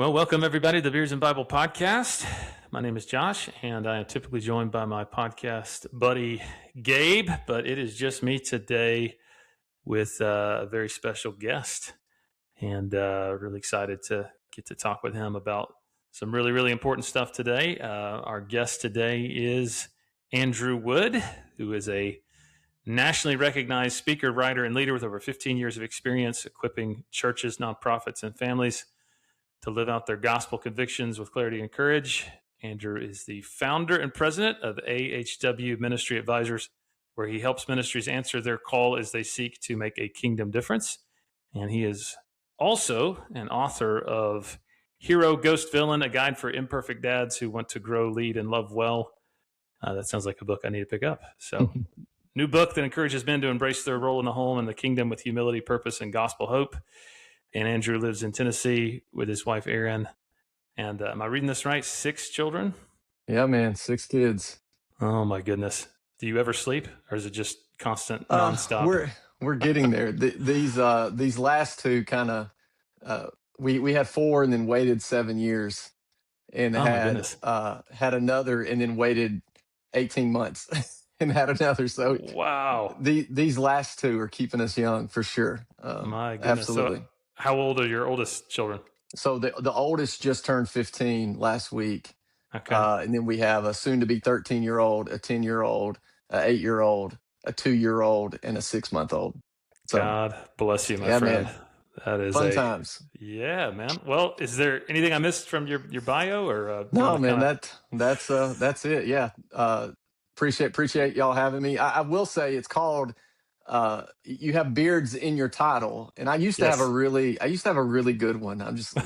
Well, welcome everybody to the Beers and Bible podcast. My name is Josh, and I am typically joined by my podcast buddy Gabe, but it is just me today with a very special guest, and really excited to get to talk with him about some really, really important stuff today. Our guest today is Andrew Wood, who is a nationally recognized speaker, writer, and leader with over 15 years of experience equipping churches, nonprofits, and families to live out their gospel convictions with clarity and courage. Andrew is the founder and president of AHW Ministry Advisors, where he helps ministries answer their call as they seek to make a kingdom difference. And he is also an author of Hero, Ghost, Villain, A Guide for Imperfect Dads Who Want to Grow, Lead, and Love Well. That sounds like a book I need to pick up. So, new book that encourages men to embrace their role in the home and the kingdom with humility, purpose, and gospel hope. And Andrew lives in Tennessee with his wife, Erin. And am I reading this right? 6 children? Yeah, man, 6 kids. Oh, my goodness. Do you ever sleep, or is it just constant, nonstop? We're getting there. These last two kind of we had 4 and then waited 7 years, and Oh, my goodness. had another and then waited 18 months and had another. So Wow. these last two are keeping us young for sure. My goodness. Absolutely. So how old are your oldest children? So the oldest just turned 15 last week. Okay. And then we have a soon-to-be 13-year-old, a 10-year-old, a 8-year-old, a 2-year-old, and a 6-month-old. So, God bless you, my yeah, friend. man. That is Fun times. Yeah, man. Well, is there anything I missed from your bio, or No, man, that's it. Yeah. Appreciate y'all having me. I will say it's called you have beards in your title, and I used to have a really good one. I'm just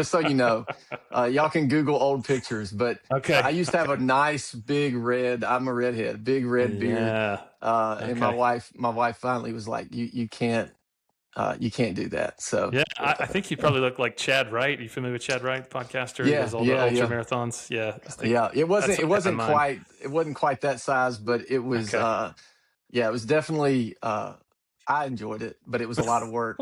so you know, y'all can Google old pictures, but Okay. I used to have a nice big red. I'm a redhead, big red beard. Yeah. And my wife finally was like, you can't do that. So yeah, I think you probably look like Chad Wright. Are you familiar with Chad Wright, the podcaster? He does all the ultra marathons. Yeah. It wasn't quite that size, but it was. Okay. Yeah, it was definitely. I enjoyed it, but it was a lot of work.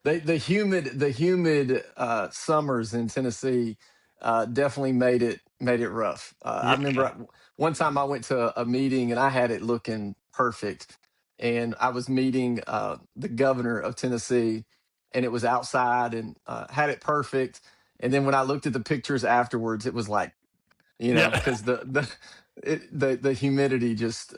The humid summers in Tennessee definitely made it rough. I remember one time I went to a meeting and I had it looking perfect, and I was meeting the governor of Tennessee, and it was outside and had it perfect. And then when I looked at the pictures afterwards, it was like, because the humidity just.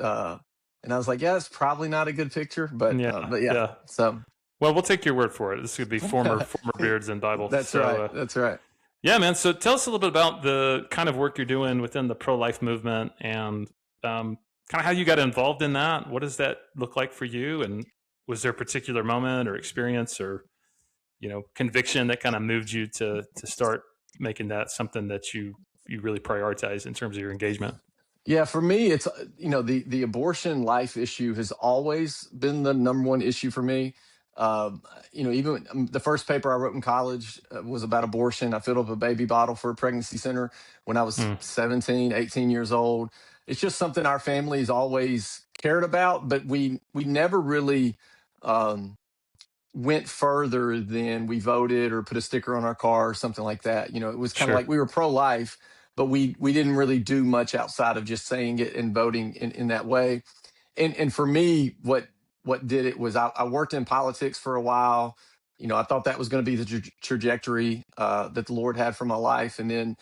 And I was like, yeah, it's probably not a good picture, but yeah. So, well, we'll take your word for it. This could be former beards in Bible. That's right. That's right. Yeah, man. So tell us a little bit about the kind of work you're doing within the pro-life movement, and kind of how you got involved in that. What does that look like for you? And was there a particular moment or experience or, conviction that kind of moved you to start making that something that you really prioritize in terms of your engagement? Yeah, for me, it's, the abortion life issue has always been the number one issue for me. Even the first paper I wrote in college was about abortion. I filled up a baby bottle for a pregnancy center when I was 17, 18 years old. It's just something our family's always cared about, but we never really went further than we voted or put a sticker on our car or something like that. It was kind of like we were pro-life, but we didn't really do much outside of just saying it and voting in that way. And for me, what did it was I worked in politics for a while. I thought that was going to be the trajectory that the Lord had for my life. And then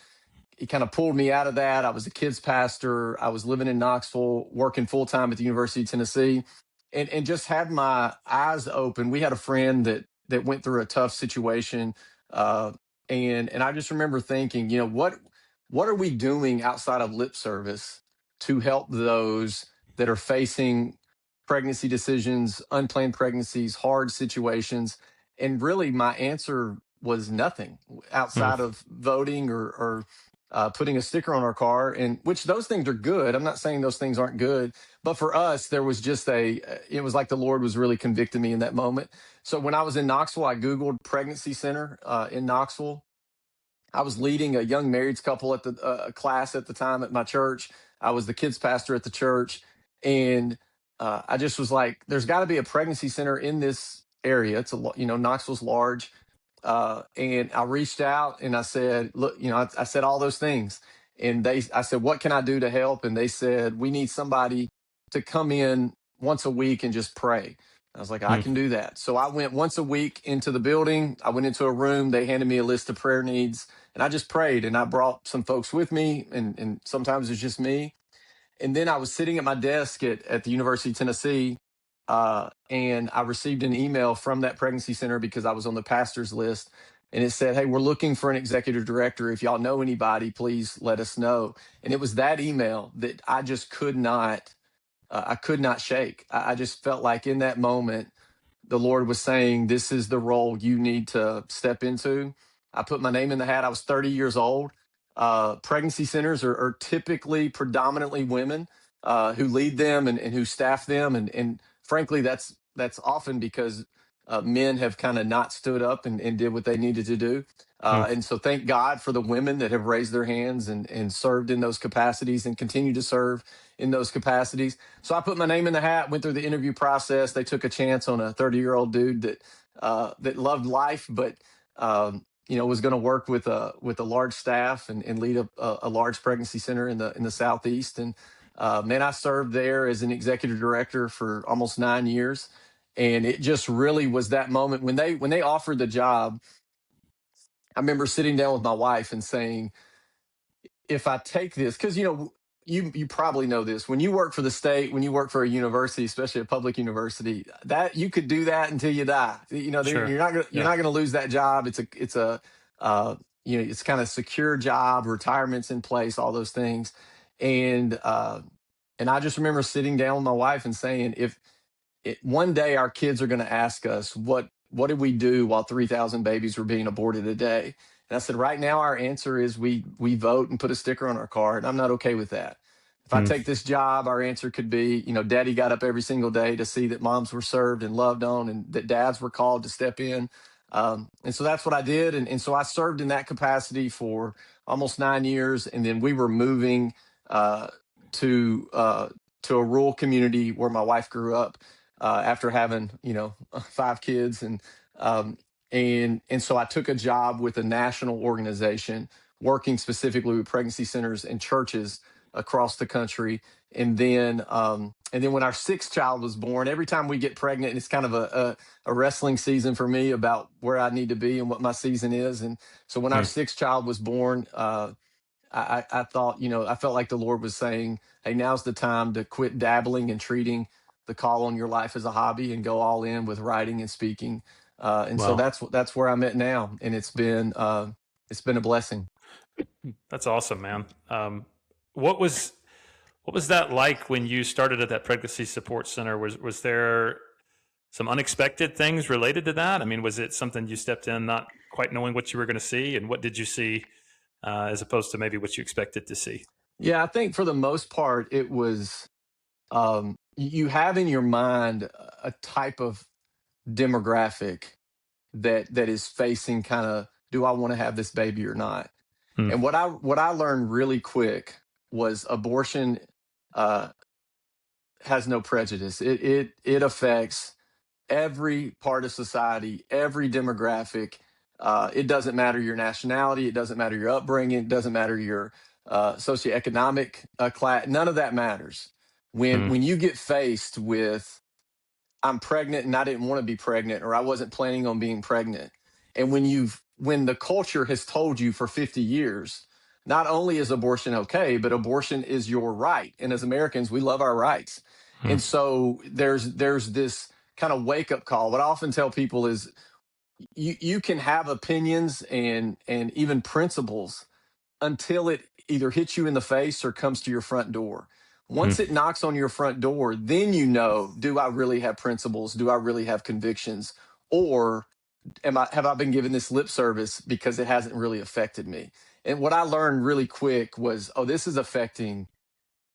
he kind of pulled me out of that. I was a kids pastor. I was living in Knoxville, working full time at the University of Tennessee, and just had my eyes open. We had a friend that went through a tough situation. And I just remember thinking, what are we doing outside of lip service to help those that are facing pregnancy decisions, unplanned pregnancies, hard situations? And really, my answer was nothing outside of voting or putting a sticker on our car, and which those things are good. I'm not saying those things aren't good, but for us, there was just it was like the Lord was really convicting me in that moment. So when I was in Knoxville, I Googled pregnancy center in Knoxville. I was leading a young married couple at the class at the time at my church. I was the kids pastor at the church. And I just was like, there's got to be a pregnancy center in this area. It's Knoxville's large. And I reached out and I said, look, I said all those things. And I said, what can I do to help? And they said, we need somebody to come in once a week and just pray. I was like, I Mm. can do that. So I went once a week into the building. I went into a room. They handed me a list of prayer needs and I just prayed, and I brought some folks with me, and sometimes it's just me. And then I was sitting at my desk at the University of Tennessee, and I received an email from that pregnancy center because I was on the pastor's list. And it said, hey, we're looking for an executive director. If y'all know anybody, please let us know. And it was that email that I just could not, I could not shake. I just felt like in that moment, the Lord was saying, this is the role you need to step into. I put my name in the hat. I was 30 years old. Pregnancy centers are typically predominantly women who lead them and who staff them. And frankly, that's often because men have kind of not stood up and did what they needed to do. Mm. And so thank God for the women that have raised their hands and served in those capacities and continue to serve in those capacities. So I put my name in the hat, went through the interview process. They took a chance on a 30-year-old dude that loved life, but was going to work with a large staff and lead a large pregnancy center in the Southeast. And man, I served there as an executive director for almost 9 years. And it just really was that moment when they offered the job. I remember sitting down with my wife and saying, if I take this, because you probably know this, when you work for the state, when you work for a university, especially a public university, that you could do that until you die. Sure. You're not gonna lose that job. It's kind of secure job, retirement's in place, all those things. And I just remember sitting down with my wife and saying, if one day our kids are going to ask us what did we do while 3,000 babies were being aborted a day, and I said, right now our answer is we vote and put a sticker on our car, and I'm not okay with that. If I Mm. take this job, our answer could be, daddy got up every single day to see that moms were served and loved on, and that dads were called to step in. And so that's what I did, and so I served in that capacity for almost 9 years, and then we were moving uh, to uh, to a rural community where my wife grew up after having 5 kids. And so I took a job with a national organization working specifically with pregnancy centers and churches across the country. And then when our sixth child was born, every time we get pregnant, it's kind of a wrestling season for me about where I need to be and what my season is. And so when our Mm. sixth child was born, I thought, I felt like the Lord was saying, hey, now's the time to quit dabbling and treating the call on your life as a hobby and go all in with writing and speaking. And so Wow. that's where I'm at now. And it's been a blessing. That's awesome, man. What was what was that like when you started at that pregnancy support center? Was there some unexpected things related to that? I mean, was it something you stepped in not quite knowing what you were going to see, and what did you see as opposed to maybe what you expected to see? Yeah, I think for the most part, it was you have in your mind a type of demographic that is facing kind of, do I want to have this baby or not? Hmm. And what I learned really quick was abortion uh, has no prejudice. It affects every part of society, every demographic. It doesn't matter your nationality. It doesn't matter your upbringing. It doesn't matter your socioeconomic class. None of that matters. When Hmm. when you get faced with, I'm pregnant and I didn't want to be pregnant, or I wasn't planning on being pregnant. And when the culture has told you for 50 years, not only is abortion okay, but abortion is your right. And as Americans, we love our rights. Hmm. And so there's this kind of wake up call. What I often tell people is you can have opinions and even principles until it either hits you in the face or comes to your front door. Hmm. Once it knocks on your front door, then do I really have principles? Do I really have convictions? Or have I been given this lip service because it hasn't really affected me? And what I learned really quick was, oh, this is affecting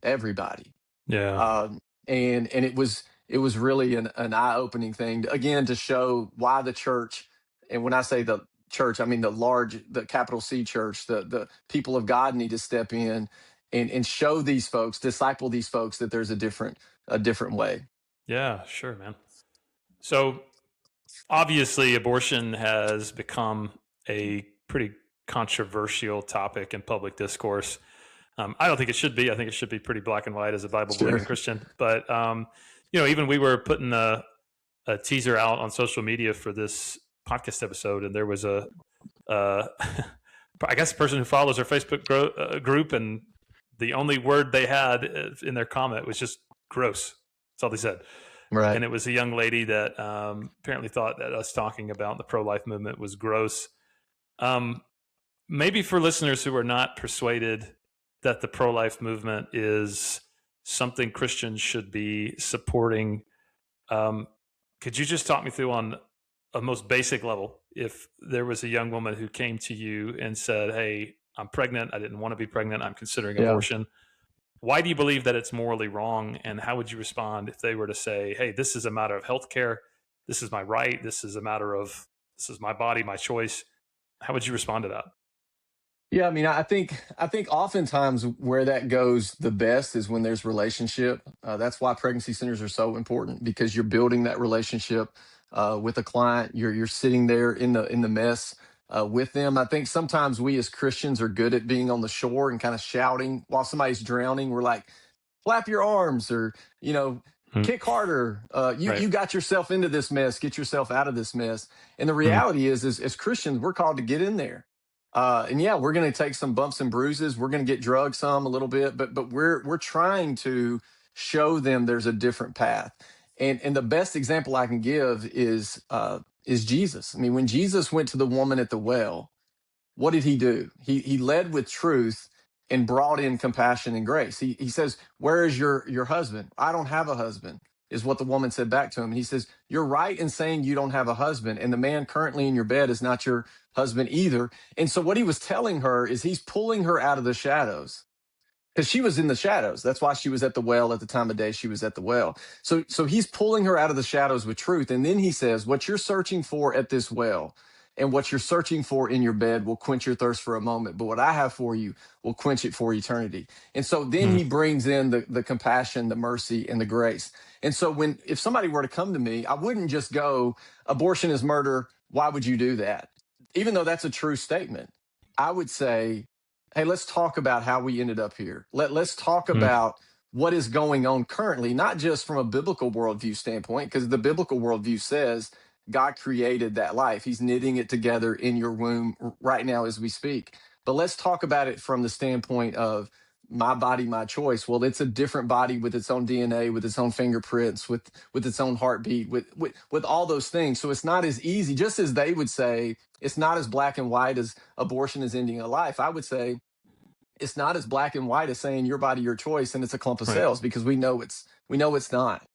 everybody. Yeah. And it was really an eye-opening thing, again, to show why the church, and when I say the church, I mean the capital C church, the people of God need to step in and show these folks, disciple these folks, that there's a different way. Yeah. Sure, man. So Obviously, abortion has become a pretty controversial topic in public discourse. I don't think it should be. I think it should be pretty black and white as a Bible Sure. believing Christian. But even we were putting a teaser out on social media for this podcast episode, and there was uh, I guess a person who follows our Facebook group, and the only word they had in their comment was just gross. That's all they said. Right. And it was a young lady that apparently thought that us talking about the pro-life movement was gross. Maybe for listeners who are not persuaded that the pro-life movement is something Christians should be supporting, could you just talk me through on a most basic level, if there was a young woman who came to you and said, "Hey, I'm pregnant. I didn't want to be pregnant. I'm considering abortion." Why do you believe that it's morally wrong? And how would you respond if they were to say, "Hey, this is a matter of healthcare. This is my right. This is a matter of, this is my body, my choice." How would you respond to that? Yeah, I mean, I think oftentimes where that goes the best is when there's relationship. That's why pregnancy centers are so important, because you're building that relationship with a client. You're sitting there in the mess with them. I think sometimes we as Christians are good at being on the shore and kind of shouting while somebody's drowning. We're like, flap your arms, or Mm. kick harder. You Right. you got yourself into this mess. Get yourself out of this mess. And the Mm. reality is as Christians, we're called to get in there. And yeah, we're going to take some bumps and bruises. We're going to get drugged some a little bit, but we're trying to show them there's a different path. And the best example I can give is Jesus. I mean, when Jesus went to the woman at the well, what did he do? He led with truth and brought in compassion and grace. He says, "Where is your husband?" "I don't have a husband," is what the woman said back to him. And he says, "You're right in saying you don't have a husband, and the man currently in your bed is not your husband either." And so what he was telling her is he's pulling her out of the shadows, because she was in the shadows. That's why she was at the well at the time of day she was at the well. So he's pulling her out of the shadows with truth. And then he says, what you're searching for at this well and what you're searching for in your bed will quench your thirst for a moment, but what I have for you will quench it for eternity. And so then Mm. he brings in the compassion, the mercy, and the grace. And so if somebody were to come to me, I wouldn't just go, "Abortion is murder. Why would you do that?" Even though that's a true statement, I would say, "Hey, let's talk about how we ended up here. Let's talk Mm. about what is going on currently, not just from a biblical worldview standpoint, because the biblical worldview says God created that life. He's knitting it together in your womb right now as we speak. But let's talk about it from the standpoint of my body, my choice. Well, it's a different body with its own DNA, with its own fingerprints, with its own heartbeat, with all those things. So it's not as easy, just as they would say, it's not as black and white as abortion is ending a life. I would say it's not as black and white as saying your body, your choice, and it's a clump of Right. cells, because we know it's not.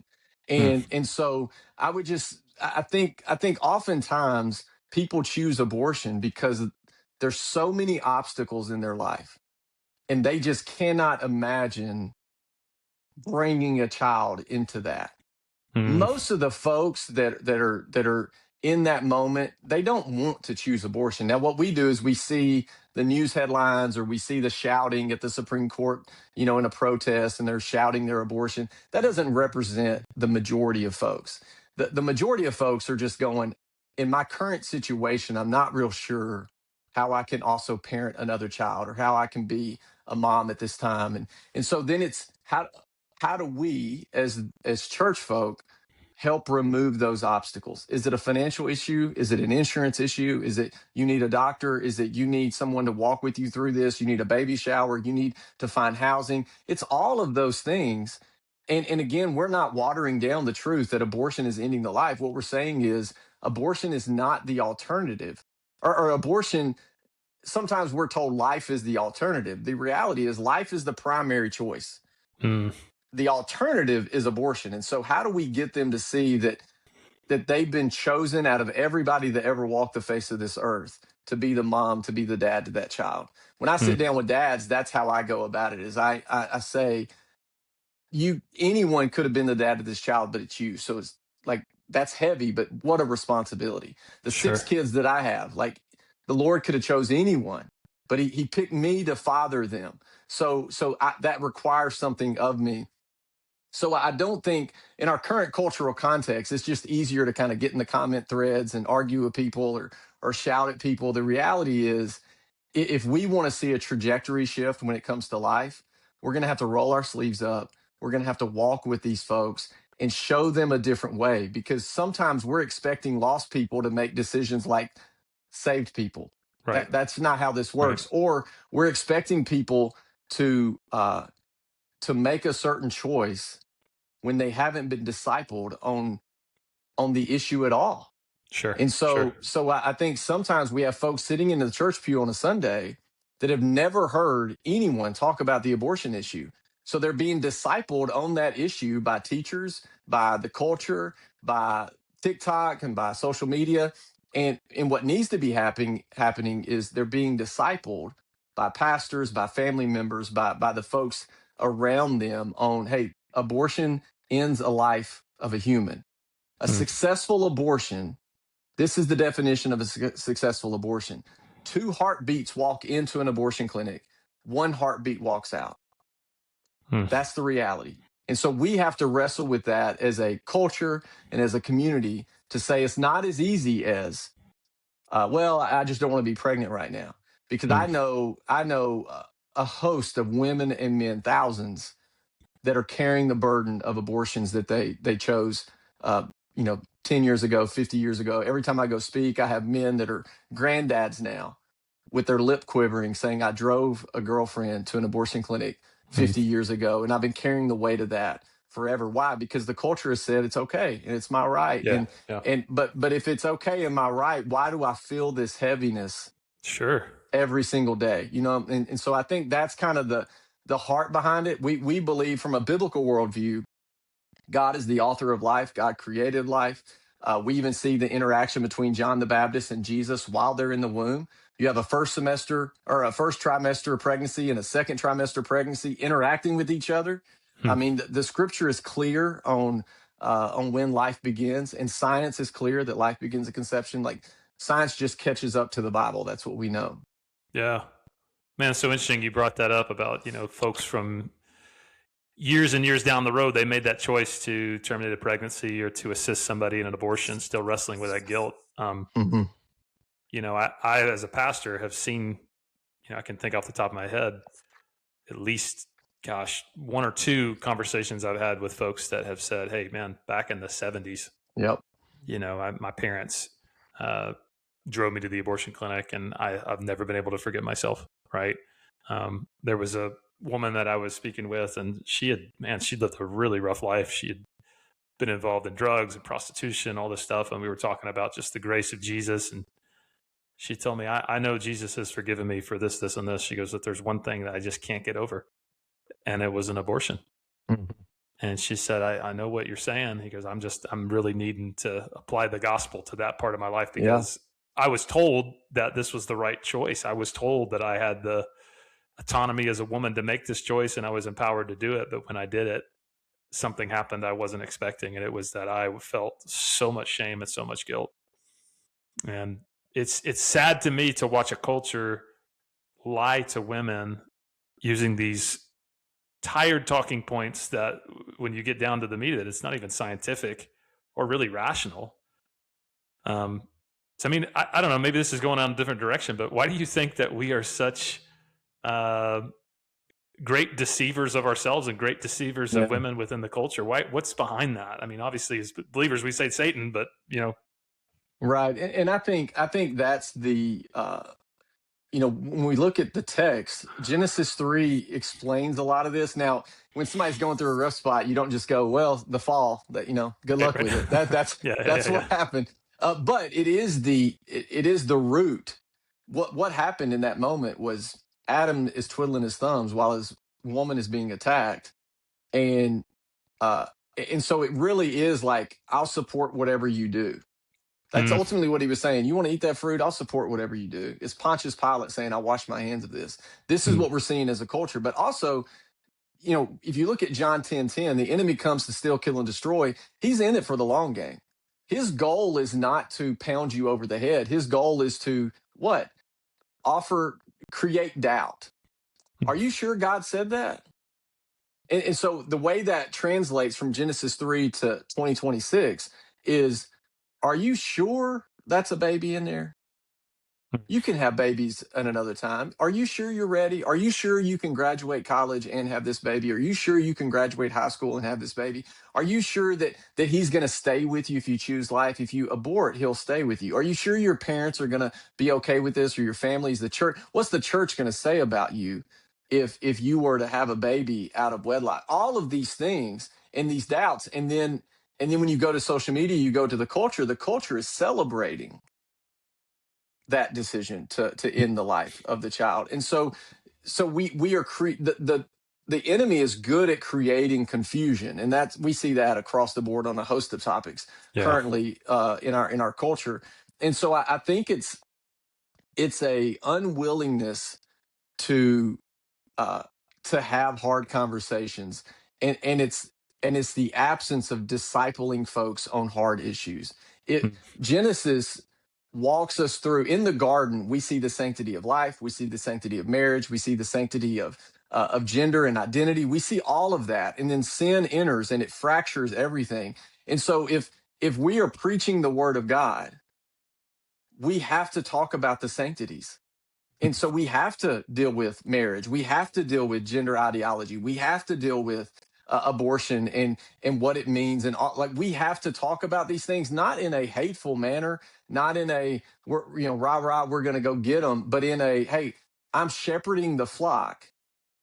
Mm. And so I would just I think oftentimes people choose abortion because there's so many obstacles in their life, and they just cannot imagine bringing a child into that. Mm. Most of the folks that are in that moment, they don't want to choose abortion. Now, what we do is we see the news headlines, or we see the shouting at the Supreme Court, in a protest, and they're shouting their abortion. That doesn't represent the majority of folks. The majority of folks are just going, in my current situation, I'm not real sure how I can also parent another child, or how I can be a mom at this time. And so then it's how do we as church folk help remove those obstacles? Is it a financial issue? Is it an insurance issue? Is it you need a doctor? Is it you need someone to walk with you through this? You need a baby shower? You need to find housing? It's all of those things. And again, we're not watering down the truth that abortion is ending the life. What we're saying is abortion is not the alternative. Or abortion, sometimes we're told life is the alternative. The reality is life is the primary choice. Mm. The alternative is abortion. And so how do we get them to see that they've been chosen out of everybody that ever walked the face of this earth to be the mom, to be the dad to that child? When I sit Mm. down with dads, that's how I go about it. Is I say, anyone could have been the dad of this child, but it's you. So it's like, that's heavy, but what a responsibility. The six Sure. kids that I have, like, the Lord could have chose anyone, but he picked me to father them. So that requires something of me. So I don't think in our current cultural context, it's just easier to kind of get in the comment threads and argue with people or shout at people. The reality is, if we want to see a trajectory shift when it comes to life, we're going to have to roll our sleeves up. We're going to have to walk with these folks and show them a different way, because sometimes we're expecting lost people to make decisions like saved people. Right. That's not how this Right. works. Or we're expecting people to make a certain choice when they haven't been discipled on the issue at all. Sure. And Sure. so I think sometimes we have folks sitting in the church pew on a Sunday that have never heard anyone talk about the abortion issue. So they're being discipled on that issue by teachers, by the culture, by TikTok, and by social media. And what needs to be happening is they're being discipled by pastors, by family members, by the folks around them on, hey, abortion ends a life of a human. A Mm. successful abortion, this is the definition of a successful abortion. 2 heartbeats walk into an abortion clinic, 1 heartbeat walks out. Mm. That's the reality. And so we have to wrestle with that as a culture and as a community, to say it's not as easy as, well, I just don't want to be pregnant right now. Because Mm. I know a host of women and men, thousands, that are carrying the burden of abortions that they chose, uh, 10 years ago, 50 years ago. Every time I go speak, I have men that are granddads now with their lip quivering saying, I drove a girlfriend to an abortion clinic Mm. 50 years ago, and I've been carrying the weight of that forever. Why? Because the culture has said it's okay and it's my right. Yeah. And Yeah. and but if it's okay and my right, why do I feel this heaviness Sure. every single day? And so I think that's kind of the heart behind it. We believe, from a biblical worldview, God is the author of life. God created life. We even see the interaction between John the Baptist and Jesus while they're in the womb. You have a first semester or a first trimester of pregnancy and a second trimester pregnancy interacting with each other. I Mm. mean, the scripture is clear on when life begins, and science is clear that life begins at conception. Like, science just catches up to the Bible. That's what we know. Yeah. Man, it's so interesting you brought that up about, folks from years and years down the road, they made that choice to terminate a pregnancy or to assist somebody in an abortion, still wrestling with that guilt. Mm-hmm. I, as a pastor, have seen, I can think off the top of my head, at least, gosh, 1 or 2 conversations I've had with folks that have said, hey, man, back in the 70s, Yep. my parents drove me to the abortion clinic, and I've never been able to forgive myself, right? There was a woman that I was speaking with, and she lived a really rough life. She had been involved in drugs and prostitution, all this stuff. And we were talking about just the grace of Jesus. And she told me, I know Jesus has forgiven me for this, this, and this. She goes, but there's one thing that I just can't get over. And it was an abortion. Mm-hmm. And she said, I know what you're saying. He goes, I'm really needing to apply the gospel to that part of my life, because I was told that this was the right choice. I was told that I had the autonomy as a woman to make this choice, and I was empowered to do it. But when I did it, something happened I wasn't expecting. And it was that I felt so much shame and so much guilt. And it's sad to me to watch a culture lie to women using these tired talking points that, when you get down to the meat of it, it's not even scientific or really rational. So, I mean, I don't know, maybe this is going on a different direction, but why do you think that we are such great deceivers of ourselves and great deceivers of women within the culture? What's behind that? I mean, obviously, as believers, we say Satan, but Right. And I think that's the when we look at the text, Genesis 3 explains a lot of this. Now, when somebody's going through a rough spot, you don't just go, well, the fall, that, good luck with it. That's yeah. what happened. But it is the root. What happened in that moment was Adam is twiddling his thumbs while his woman is being attacked. And uh and so it really is like, I'll support whatever you do. That's Mm. ultimately what he was saying. You want to eat that fruit? I'll support whatever you do. It's Pontius Pilate saying, I'll wash my hands of this. This is Mm. what we're seeing as a culture. But also, if you look at John 10:10, the enemy comes to steal, kill, and destroy. He's in it for the long game. His goal is not to pound you over the head. His goal is to what? Create doubt. Are you sure God said that? And so the way that translates from Genesis 3 to 2026 is, are you sure that's a baby in there? You can have babies at another time. Are you sure you're ready? Are you sure you can graduate college and have this baby? Are you sure you can graduate high school and have this baby? Are you sure that he's going to stay with you if you choose life? If you abort, he'll stay with you. Are you sure your parents are going to be okay with this, or your family's the church? What's the church going to say about you if you were to have a baby out of wedlock? All of these things and these doubts, and then when you go to social media, you go to the culture. The culture is celebrating that decision to end the life of the child. And so we are the enemy is good at creating confusion, and that's, we see that across the board on a host of topics currently in our culture. And so I think it's a unwillingness to uh, to have hard conversations, and it's the absence of discipling folks on hard issues. It Genesis walks us through. In the garden, we see the sanctity of life, we see the sanctity of marriage, we see the sanctity of gender and identity. We see all of that, and then sin enters and it fractures everything. And so if we are preaching the word of God, we have to talk about the sanctities. And so we have to deal with marriage. We have to deal with gender ideology. We have to deal with abortion and what it means. And all, like, we have to talk about these things, not in a hateful manner, not in a, we're, rah, rah, we're going to go get them, but in a, hey, I'm shepherding the flock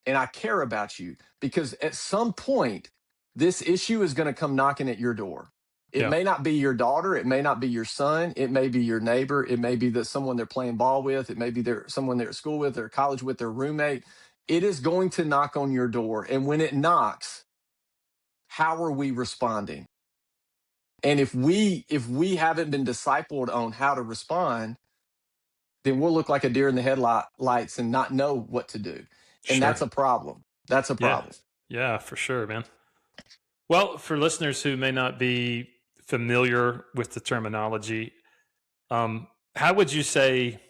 and I care about you, because at some point, this issue is going to come knocking at your door. It Yeah. may not be your daughter. It may not be your son. It may be your neighbor. It may be someone they're playing ball with. It may be someone they're at school with, or college with, their roommate. It is going to knock on your door. And when it knocks, how are we responding? And if we haven't been discipled on how to respond, then we'll look like a deer in the headlights and not know what to do. And Sure. that's a problem. That's a problem. Yeah, for sure, man. Well, for listeners who may not be familiar with the terminology, how would you say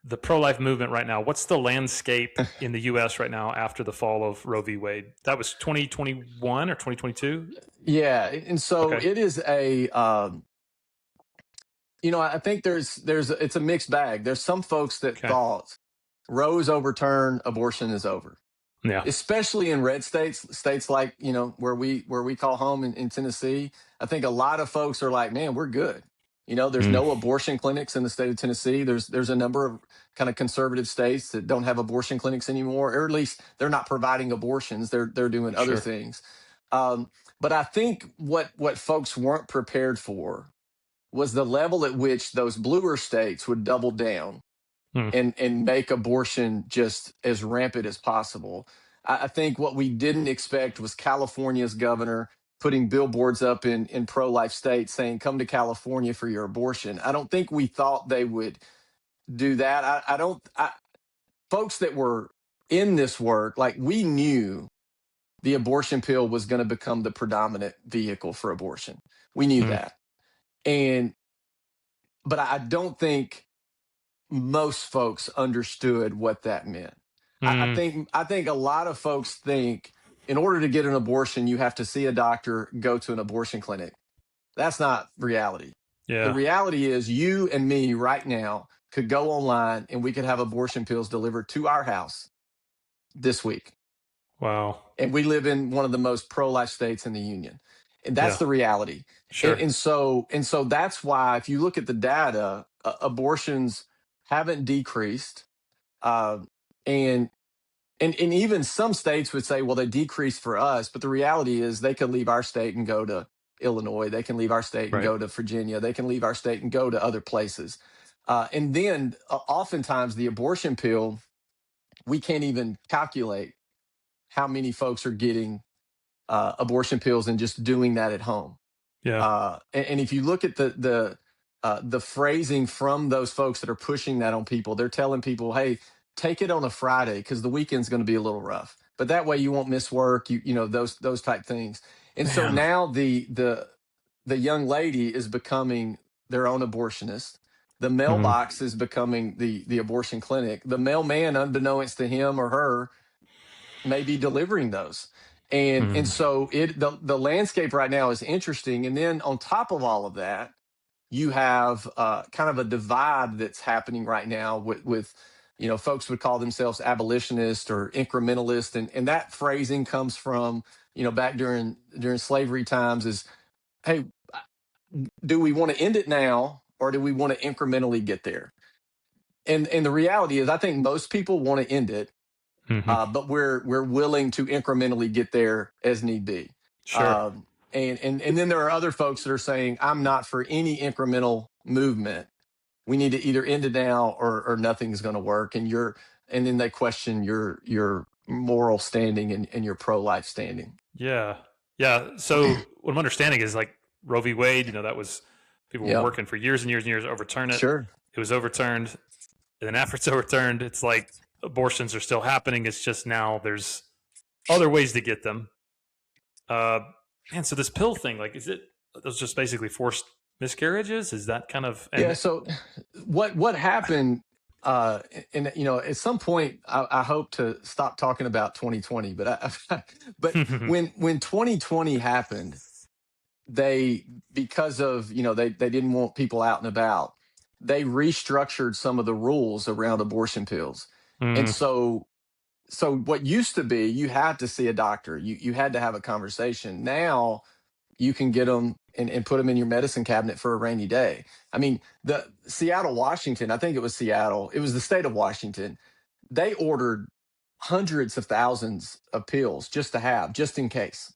the pro-life movement right now, what's the landscape in the U.S. right now after the fall of Roe v. Wade? That was 2021 or 2022? Yeah. And so it is I think it's a mixed bag. There's some folks that thought Roe's overturned, abortion is over. Yeah. Especially in red states like, where we call home in Tennessee. I think a lot of folks are like, man, we're good. There's no abortion clinics in the state of Tennessee. There's a number of kind of conservative states that don't have abortion clinics anymore, or at least they're not providing abortions. They're doing other things. But I think what folks weren't prepared for was the level at which those bluer states would double down and make abortion just as rampant as possible. I think what we didn't expect was California's governor putting billboards up in pro-life states saying, come to California for your abortion. I don't think we thought they would do that. Folks that were in this work, like, we knew the abortion pill was going to become the predominant vehicle for abortion. We knew that. But I don't think most folks understood what that meant. I think a lot of folks think in order to get an abortion, you have to see a doctor, go to an abortion clinic. That's not reality. Yeah. The reality is you and me right now could go online and we could have abortion pills delivered to our house this week. Wow. And we live in one of the most pro-life states in the union. And that's the reality. Sure. And so that's why, if you look at the data, abortions haven't decreased. And even some states would say, well, they decreased for us. But the reality is they could leave our state and go to Illinois. They can leave our state and go to Virginia. They can leave our state and go to other places. And then oftentimes the abortion pill, we can't even calculate how many folks are getting abortion pills and just doing that at home. Yeah. And if you look at the phrasing from those folks that are pushing that on people, they're telling people, hey, take it on a Friday because the weekend's going to be a little rough. But that way you won't miss work, those type things. And so now the young lady is becoming their own abortionist. The mailbox is becoming the abortion clinic. The mailman, unbeknownst to him or her, may be delivering those. And so the landscape right now is interesting. And then on top of all of that, you have kind of a divide that's happening right now with folks would call themselves abolitionist or incrementalist, and that phrasing comes from back during slavery times. Is, hey, do we want to end it now, or do we want to incrementally get there? And the reality is, I think most people want to end it, but we're willing to incrementally get there as need be. Sure. And then there are other folks that are saying, I'm not for any incremental movement. We need to either end it now, or nothing's going to work. And then they question your moral standing and your pro-life standing. Yeah. Yeah. So what I'm understanding is like Roe v. Wade, that was, people were Yep. working for years and years and years to overturn it. Sure. It was overturned. And then after it's overturned, it's like abortions are still happening. It's just now there's other ways to get them. And so this pill thing, like, is it, those just basically forced miscarriages? Is that kind of, Yeah. So what happened, and at some point I hope to stop talking about 2020, but when 2020 happened, because of they didn't want people out and about, they restructured some of the rules around abortion pills. And so what used to be, you had to see a doctor, you had to have a conversation. Now you can get them and put them in your medicine cabinet for a rainy day. I mean, the Seattle, Washington, I think it was Seattle, it was the state of Washington, they ordered hundreds of thousands of pills just in case.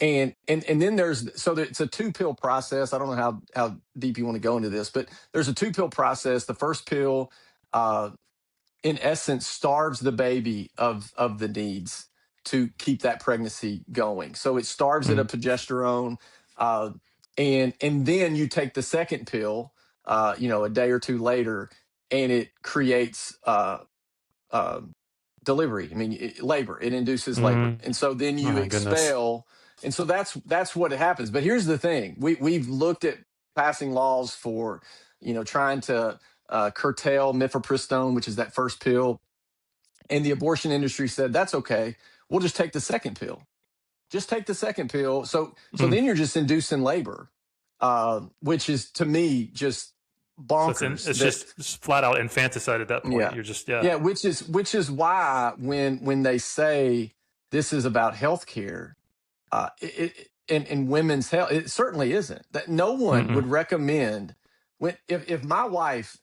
And then it's a 2-pill process. I don't know how deep you want to go into this, but there's a 2-pill process. The first pill, in essence, starves the baby of the needs to keep that pregnancy going. So it starves it of progesterone, and then you take the second pill, a day or two later, and it creates delivery. I mean, labor. It induces labor, and so then you expel. And so that's what happens. But here's the thing: we've looked at passing laws for trying to curtail mifepristone, which is that first pill, and the abortion industry said that's okay. We'll just take the second pill. Just take the second pill. So then you're just inducing labor, which is, to me, just bonkers. So it's just flat out infanticide at that point. Yeah. You're just Which is why when they say this is about healthcare, and women's health, it certainly isn't. That no one would recommend, if my wife,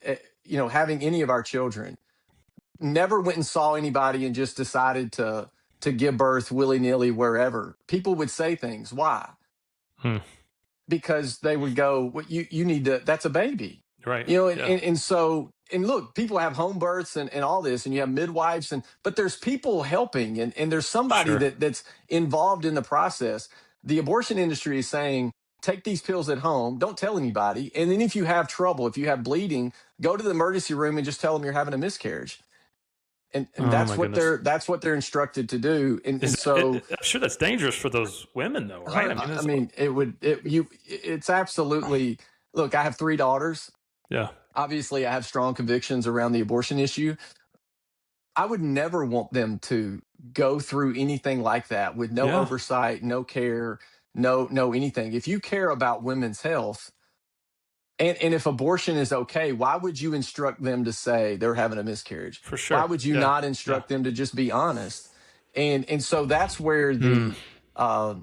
having any of our children, never went and saw anybody and just decided to give birth willy-nilly wherever, people would say things. Why? Because they would go, well, you need to, that's a baby. Right. And look, people have home births and all this, and you have midwives, but there's people helping, and there's somebody that's involved in the process. The abortion industry is saying, take these pills at home, don't tell anybody. And then if you have trouble, if you have bleeding, go to the emergency room and just tell them you're having a miscarriage. And that's what they're instructed to do. And so I'm sure that's dangerous for those women, though, right? I mean, it's absolutely. Look, I have 3 daughters. Yeah. Obviously, I have strong convictions around the abortion issue. I would never want them to go through anything like that with no oversight, no care, no anything. If you care about women's health, and if abortion is okay, why would you instruct them to say they're having a miscarriage? For sure. Why would you not instruct them to just be honest? And so that's where I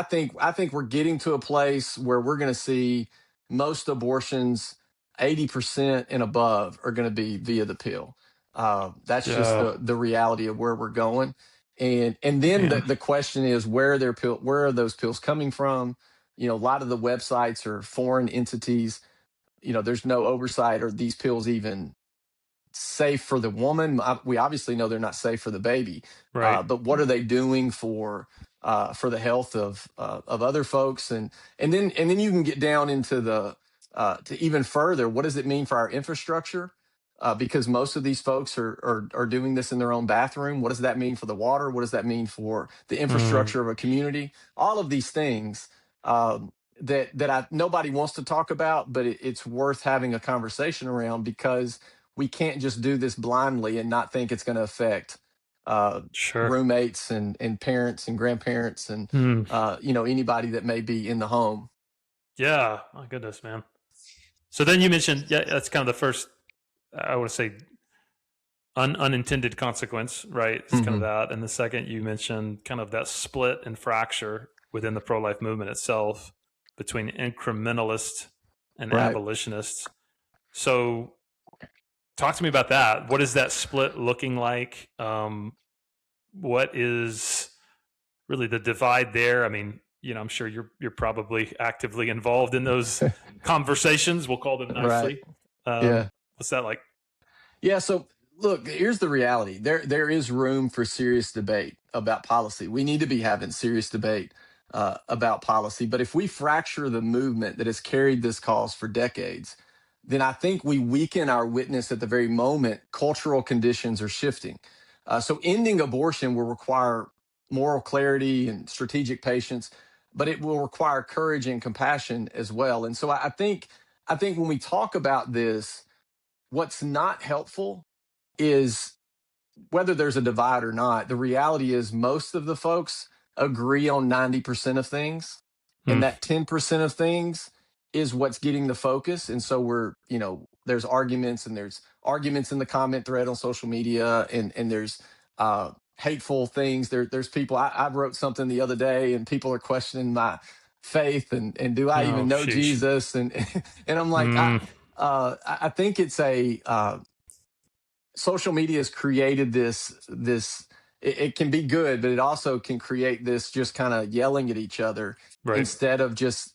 think we're getting to a place where we're going to see most abortions, 80% and above, are going to be via the pill. That's just the reality of where we're going. And then the question is, where are those pills coming from? A lot of the websites are foreign entities. There's no oversight. Are these pills even safe for the woman? We obviously know they're not safe for the baby. Right. But what are they doing for the health of other folks? And then you can get down into to even further. What does it mean for our infrastructure? Because most of these folks are doing this in their own bathroom. What does that mean for the water? What does that mean for the infrastructure of a community? All of these things that nobody wants to talk about, but it's worth having a conversation around, because we can't just do this blindly and not think it's going to affect Sure. roommates and parents and grandparents and Hmm. anybody that may be in the home. Yeah. My goodness, man. So then you mentioned, yeah, that's kind of the first, I would say, unintended consequence, right? It's kind of Hmm. that. And the second, you mentioned kind of that split and fracture within the pro life movement itself between incrementalists and Right. abolitionists. So, talk to me about that. What is that split looking like? What is really the divide there? I mean, I'm sure you're probably actively involved in those conversations. We'll call them Right. nicely. Yeah. What's that like? Yeah. So look, here's the reality. There is room for serious debate about policy. We need to be having serious debate about policy. But if we fracture the movement that has carried this cause for decades, then I think we weaken our witness at the very moment cultural conditions are shifting. So ending abortion will require moral clarity and strategic patience, but it will require courage and compassion as well. And so I think when we talk about this, what's not helpful is whether there's a divide or not, the reality is most of the folks agree on 90% of things. Hmm. And that 10% of things is what's getting the focus. And so there's arguments and there's arguments in the comment thread on social media and there's hateful things. There's people, I wrote something the other day and people are questioning my faith and do I Oh, even know sheesh. Jesus? And, and I'm like, Hmm. I think it's social media has created this it can be good, but it also can create this just kind of yelling at each other Right. instead of just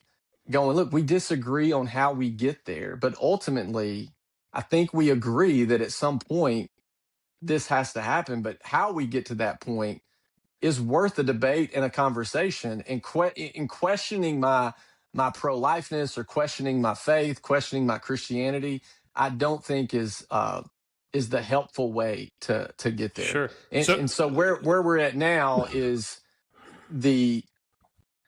going, look, we disagree on how we get there, but ultimately I think we agree that at some point this has to happen, but how we get to that point is worth a debate and a conversation. And in questioning my pro-lifeness or questioning my faith, questioning my Christianity, I don't think is the helpful way to get there. Sure. And So, and so where we're at now is the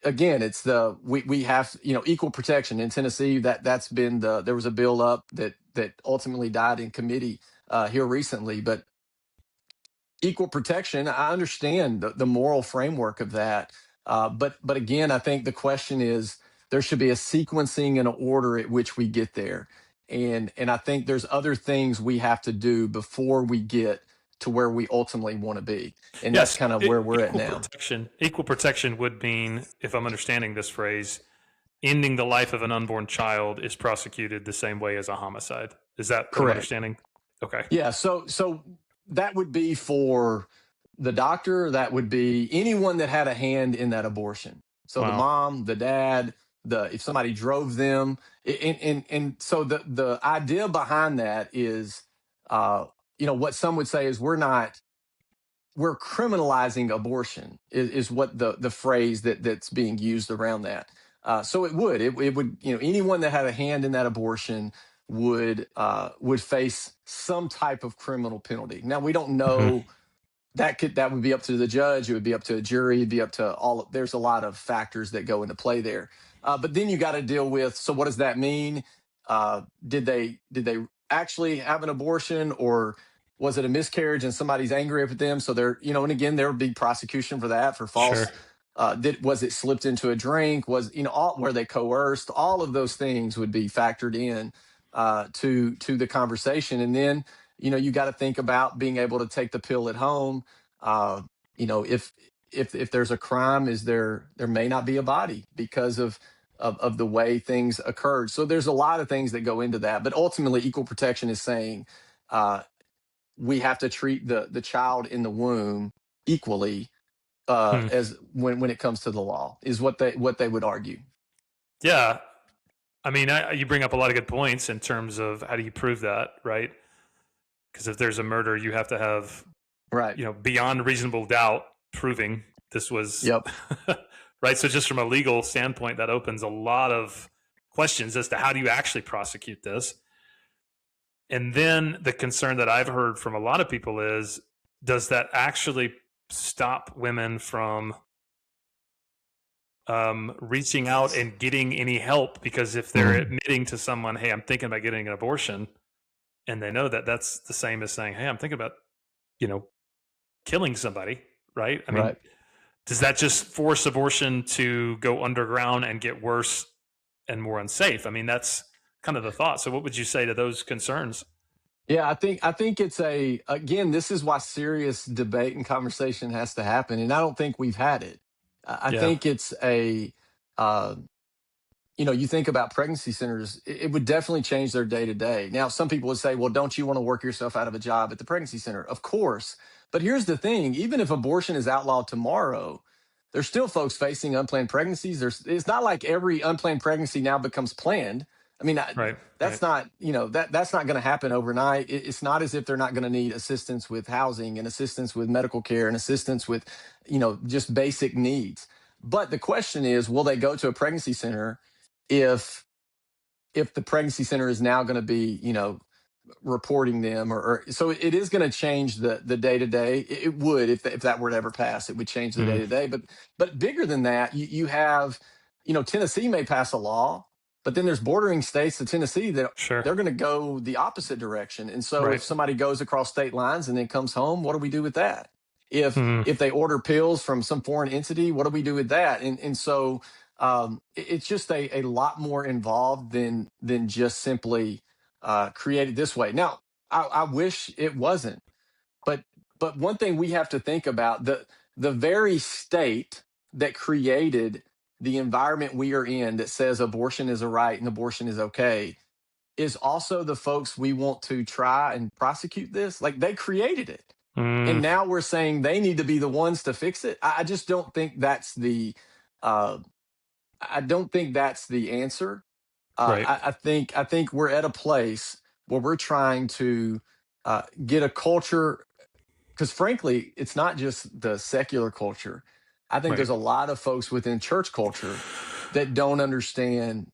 again, it's the we have equal protection in Tennessee. That's been there was a bill up that ultimately died in committee here recently, but equal protection, I understand the moral framework of that. But again, I think the question is there should be a sequencing and an order at which we get there. And I think there's other things we have to do before we get to where we ultimately want to be. And that's yes, kind of where we're at equal now. protection. Equal protection would mean, if I'm understanding this phrase, ending the life of an unborn child is prosecuted the same way as a homicide. Is that what I'm Correct. understanding? Okay. Yeah. So that would be for the doctor. That would be anyone that had a hand in that abortion. So the Wow. mom, the dad, if somebody drove them, and so the idea behind that is, what some would say is we're criminalizing abortion is what the phrase that's being used around that. So it would anyone that had a hand in that abortion would face some type of criminal penalty. Now we don't Hmm. know that would be up to the judge. It would be up to a jury. It'd be up to there's a lot of factors that go into play there. But then you got to deal with, so what does that mean? Did they actually have an abortion, or was it a miscarriage and somebody's angry with them? So and again, there would be prosecution for that, for Sure. false. Was it slipped into a drink? Were they coerced? All of those things would be factored in to the conversation. And then you got to think about being able to take the pill at home. uh, if there's a crime, there may not be a body because of the way things occurred. So there's a lot of things that go into that, but ultimately equal protection is saying uh, we have to treat the child in the womb equally, Hmm. as when it comes to the law, is what they would argue. Yeah. I mean, you bring up a lot of good points in terms of how do you prove that, right? Because if there's a murder, you have to have, Right. beyond reasonable doubt proving this was Yep. right. So just from a legal standpoint, that opens a lot of questions as to how do you actually prosecute this. And then the concern that I've heard from a lot of people is, does that actually stop women from reaching out and getting any help? Because if they're Mm. admitting to someone, hey, I'm thinking about getting an abortion, and they know that that's the same as saying, hey, I'm thinking about, you know, killing somebody, right? I mean, Right. does that just force abortion to go underground and get worse and more unsafe? I mean, that's kind of the thought. So, what would you say to those concerns? Yeah, I think it's again, this is why serious debate and conversation has to happen, and I don't think we've had it. I Yeah, think it's a uh, you think about pregnancy centers, it would definitely change their day to day. Now, some people would say, well, don't you want to work yourself out of a job at the pregnancy center? Of course. But here's the thing, even if abortion is outlawed tomorrow, there's still folks facing unplanned pregnancies. It's not like every unplanned pregnancy now becomes planned. I mean, right, right, that's not, that's not going to happen overnight. It's not as if they're not going to need assistance with housing and assistance with medical care and assistance with, just basic needs. But the question is, will they go to a pregnancy center if the pregnancy center is now going to be reporting them, or so it is going to change the day to day. It would, if that were to ever pass, it would change the day mm, to day. But bigger than that, you have, Tennessee may pass a law, but then there's bordering states to Tennessee that sure, they're going to go the opposite direction. And so if right, somebody goes across state lines and then comes home, what do we do with that? if mm, if they order pills from some foreign entity, what do we do with that? And so it's just a lot more involved than just simply created this way. Now, I wish it wasn't, but one thing we have to think about, the very state that created the environment we are in that says abortion is a right and abortion is okay is also the folks we want to try and prosecute this. Like, they created it. mm, And now we're saying they need to be the ones to fix it. I just don't think that's uh, I don't think that's the answer. right, I think we're at a place where we're trying to get a culture, because frankly, it's not just the secular culture. I think right, there's a lot of folks within church culture that don't understand,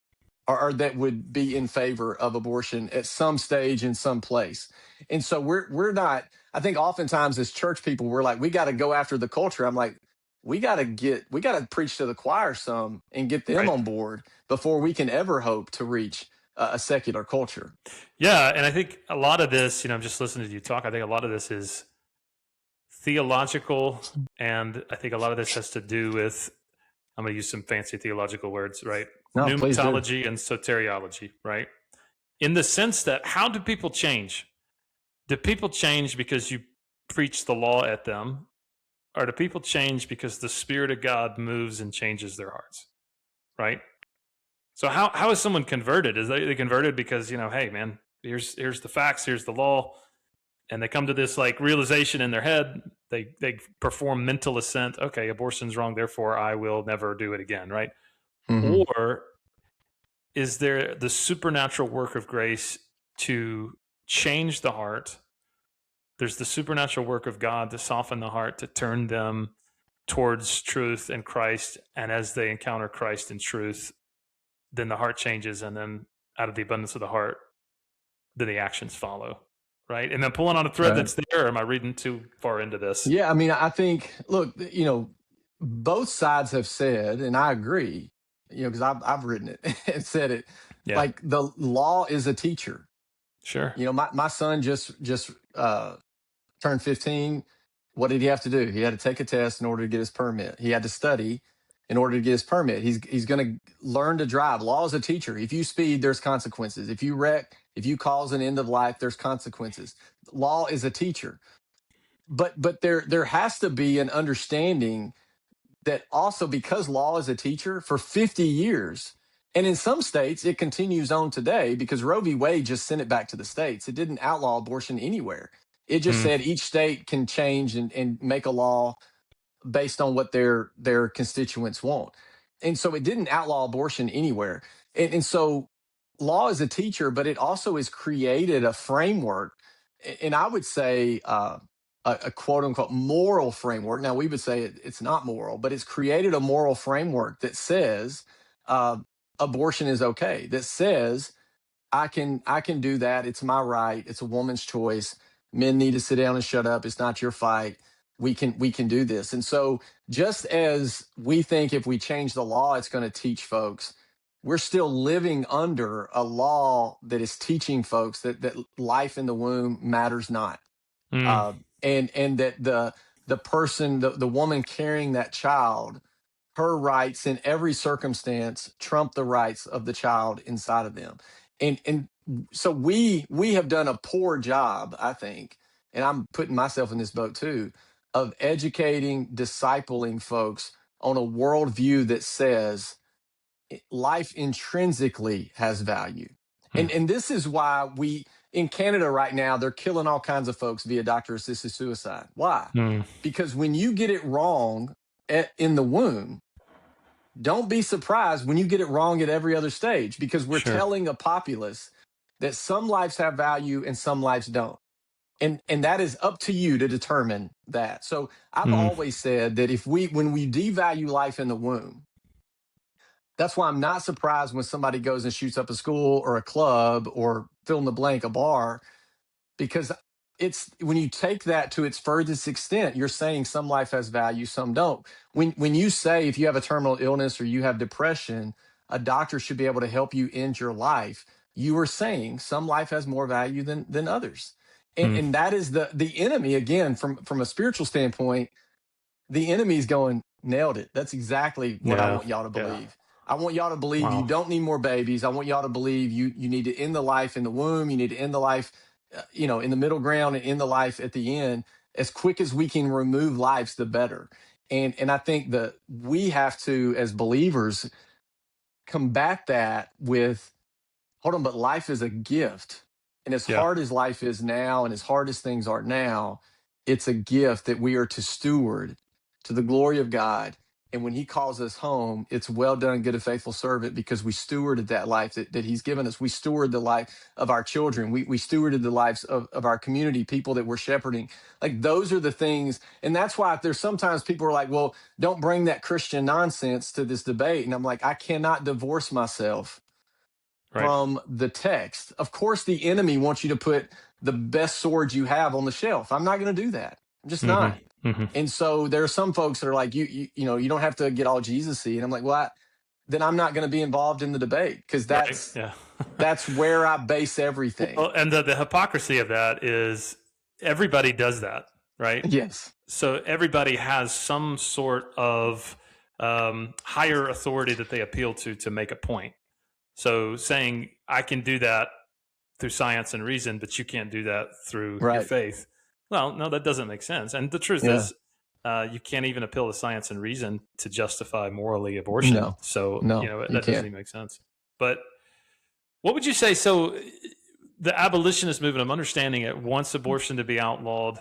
or that would be in favor of abortion at some stage in some place. And so we're not, I think oftentimes as church people, we're like, we got to go after the culture. I'm like, we got to preach to the choir some and get them right. on board before we can ever hope to reach a secular culture. Yeah, and I think a lot of this, I'm just listening to you talk. I think a lot of this is theological, and I think a lot of this has to do with, I'm going to use some fancy theological words, right? No, please do. Pneumatology and soteriology, right? In the sense that, how do people change? Do people change because you preach the law at them, or do people change because the Spirit of God moves and changes their hearts, right? So how is someone converted? Is they converted because, hey man, here's the facts, here's the law, and they come to this like realization in their head. They perform mental assent. Okay, abortion's wrong, therefore I will never do it again, right? Hmm. Or is there the supernatural work of grace to change the heart? There's the supernatural work of God to soften the heart, to turn them towards truth and Christ. And as they encounter Christ and truth, then the heart changes. And then out of the abundance of the heart, then the actions follow. Right. And then pulling on a thread Right. that's there. Or am I reading too far into this? Yeah, I mean, I think, look, both sides have said, and I agree, because I've written it and said it, Yeah. like, the law is a teacher. Sure. My son just turned 15. What did he have to do? He had to take a test in order to get his permit. He had to study in order to get his permit. He's going to learn to drive. Law is a teacher. If you speed, there's consequences. If you wreck, if you cause an end of life, there's consequences. Law is a teacher. But there has to be an understanding that also, because law is a teacher for 50 years, and in some states it continues on today, because Roe v. Wade just sent it back to the states. It didn't outlaw abortion anywhere. It just Mm, said each state can change and make a law based on what their constituents want. And so it didn't outlaw abortion anywhere. And so law is a teacher, but it also has created a framework. And I would say a quote unquote moral framework. Now, we would say it's not moral, but it's created a moral framework that says uh, abortion is okay, that says I can do that. It's my right. It's a woman's choice. Men need to sit down and shut up. It's not your fight. We can do this. And so, just as we think if we change the law, it's going to teach folks, we're still living under a law that is teaching folks that life in the womb matters not. mm, uh, and that the person, the woman carrying that child, her rights in every circumstance trump the rights of the child inside of them. And so we have done a poor job, I think, and I'm putting myself in this boat too, of educating, discipling folks on a worldview that says life intrinsically has value. Hmm. And this is why we in Canada right now, they're killing all kinds of folks via doctor assisted suicide. Why? Hmm. Because when you get it wrong in the womb, don't be surprised when you get it wrong at every other stage, because we're Sure. telling a populace that some lives have value and some lives don't. And that is up to you to determine that. So I've Hmm. always said that when we devalue life in the womb, that's why I'm not surprised when somebody goes and shoots up a school or a club or fill in the blank, a bar, because it's when you take that to its furthest extent, you're saying some life has value, some don't. When you say if you have a terminal illness or you have depression, a doctor should be able to help you end your life, you are saying some life has more value than others. And Hmm. and that is the enemy, again, from a spiritual standpoint. The enemy's going, nailed it. That's exactly what I Yeah. want y'all to Yeah. believe. I want y'all to believe you Wow. don't need more babies. I want y'all to believe you need to end the life in the womb. You need to end the life, in the middle ground, and end the life at the end. As quick as we can remove lives, the better. And I think that we have to, as believers, combat that with, hold on, but life is a gift. And as Yeah. hard as life is now, and as hard as things are now, it's a gift that we are to steward to the glory of God. And when he calls us home, it's well done, good and faithful servant, because we stewarded that life that he's given us. We steward the life of our children. We stewarded the lives of our community, people that we're shepherding. Like, those are the things. And that's why there's sometimes people are like, well, don't bring that Christian nonsense to this debate. And I'm like, I cannot divorce myself Right. from the text. Of course, the enemy wants you to put the best swords you have on the shelf. I'm not going to do that. I'm just Hmm. not. Hmm. And so there are some folks that are like, you don't have to get all Jesus-y. And I'm like, well, then I'm not going to be involved in the debate, because Right. that's Yeah. that's where I base everything. Well, and the hypocrisy of that is everybody does that, right? Yes. So everybody has some sort of higher authority that they appeal to make a point. So saying I can do that through science and reason, but you can't do that through your Right. faith. Well, no, that doesn't make sense. And the truth Yeah. is, you can't even appeal to science and reason to justify morally abortion. No. So, No, you that doesn't can't. even make sense. But what would you say? So, the abolitionist movement, I'm understanding it, wants abortion to be outlawed